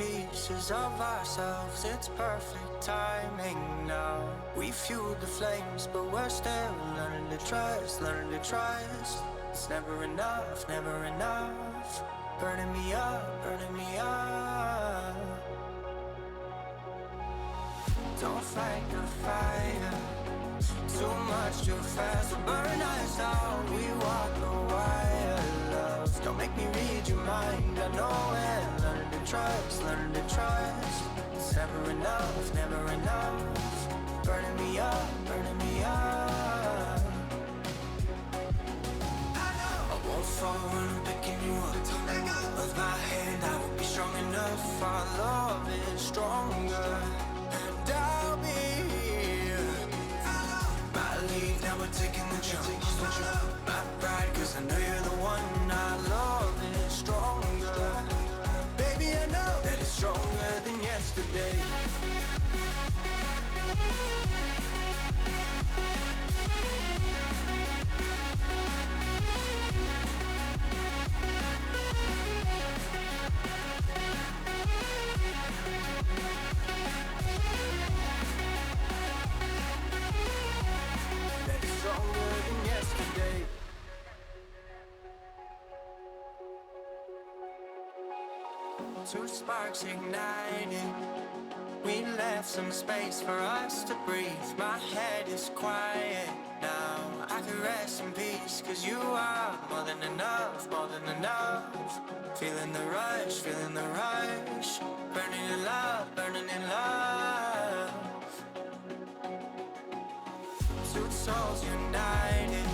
pieces of ourselves. It's perfect timing now. We fueled the flames, but we're still learning to trust, learning to trust. It's never enough, never enough. Burning me up, burning me up. Don't fight the fire, too much too fast will burn us out. We walk the wire, love. Don't make me read your mind, I know it. Learning to trust, learning to trust. It's never enough, never enough. Burning me up, burning me up. I won't fall when I'm picking you up. With my hand I will be strong enough. Our love is stronger, and I'll be here. My lead, now we're taking the jump. My pride, cause I know you're the one. Our love is stronger. Baby, I know that it's stronger than yesterday. Two sparks igniting. We left some space for us to breathe. My head is quiet now. I can rest in peace, cause you are more than enough, more than enough. Feeling the rush, feeling the rush. Burning in love, burning in love. Two souls united.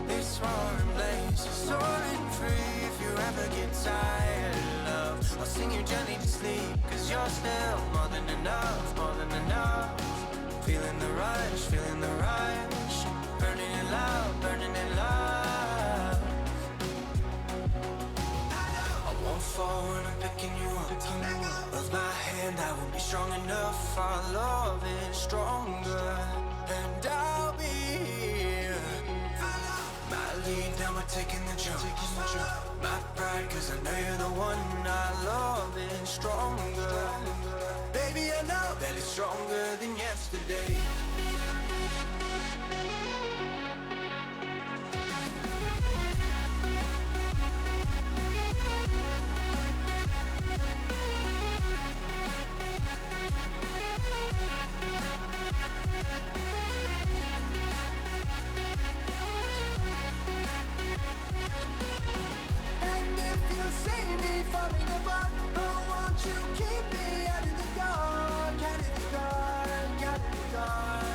This roaring blaze is soaring free. If you ever get tired, love, I'll sing you gently to sleep, cause you're still more than enough, more than enough. Feeling the rush, feeling the rush. Burning in love, burning in love. I won't fall when I'm picking you up. With my hand I will be strong enough. Our love is stronger, and I'll be here. My lead, now we're taking the jump. My pride, cause I know you're the one. Our love is stronger. Baby, I know that it's stronger than yesterday. See me falling apart, oh, won't you keep me out of the dark, out of the dark, out of the dark.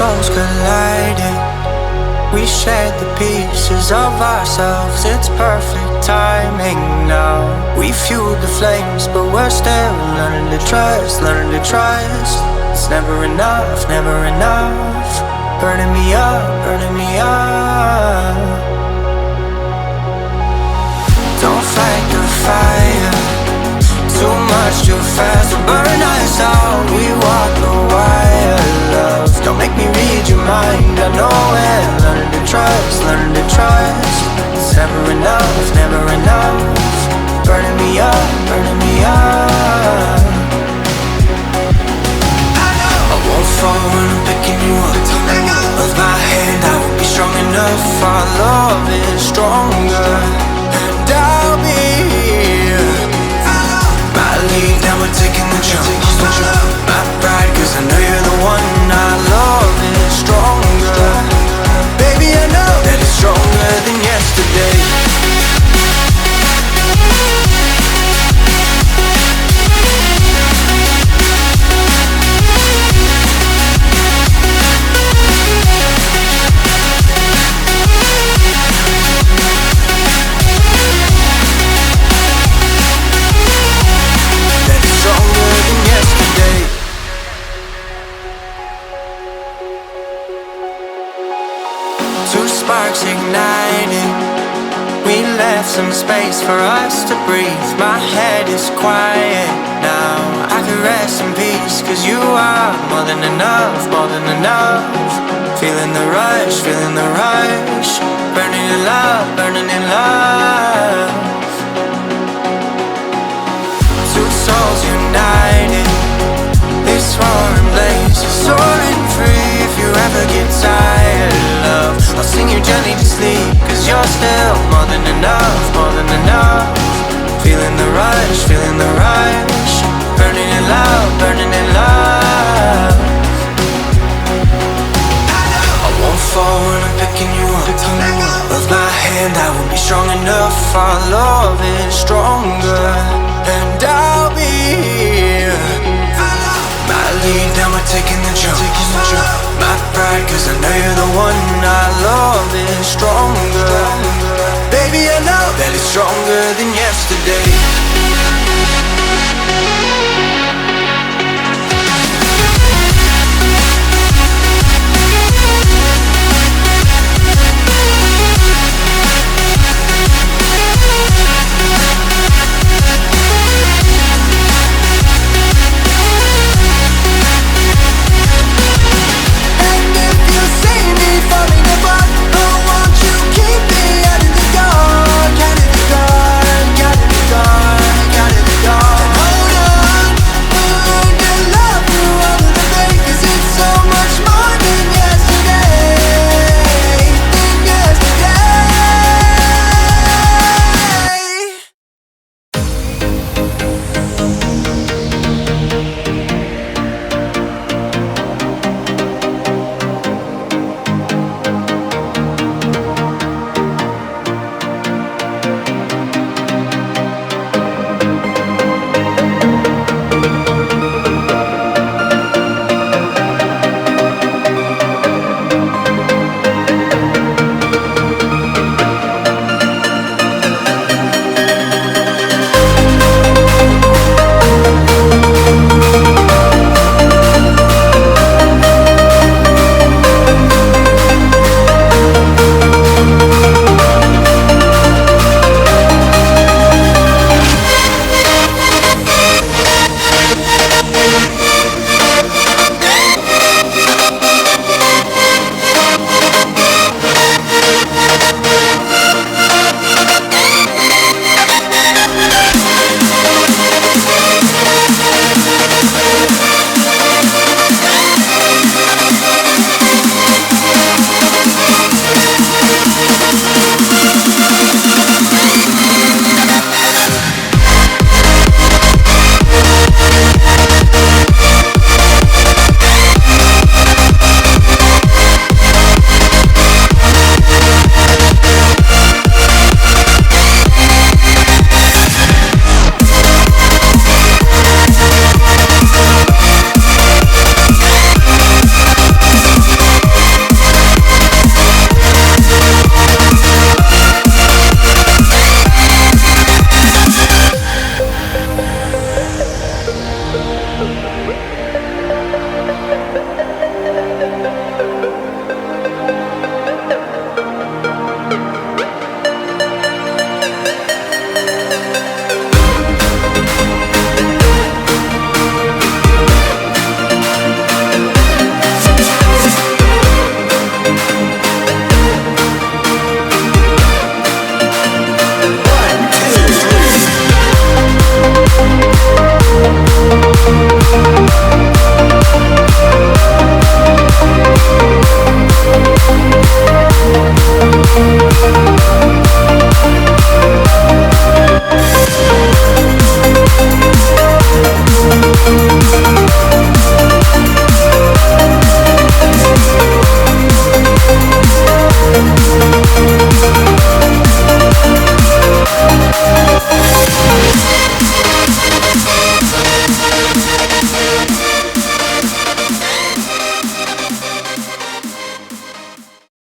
souls collided. We shared the pieces of ourselves. It's perfect timing now. We fueled the flames, but we're still learning to trust, learning to trust. It's never enough, never enough. Burning me up, burning me up. Don't fight the fire, too much too fast will burn us out. We walk the wire, love. Don't make me read your mind, I know it. Learning to trust, learning to trust. It's never enough, never enough. Burning me up, burning me up. I won't fall when I'm picking you up. With my hand I won't be strong enough. Our love is stronger, and I'll be here. My lead, now we're taking the jump. My pride, cause I know you're the one. Our love is stronger. Baby, I know that it's stronger than yesterday. Two sparks ignited. We left some space for us to breathe. My head is quiet now. I can rest in peace, cause you are more than enough, more than enough. Feeling the rush, feeling the rush. Burning in love, burning in love. Two souls united. This roaring blaze is soaring free. If you ever get tired, love, I'll sing you gently to sleep, cause you're still more than enough, more than enough. Feeling the rush, feeling the rush. Burning in love, burning in love. I won't fall when I'm picking you up. With my hand I won't be strong enough. Our love is stronger, and I'll be here. My lead, now we're taking the jump. My pride, cause I know you're the one. Our love is stronger. Baby, I know that it's stronger than yesterday.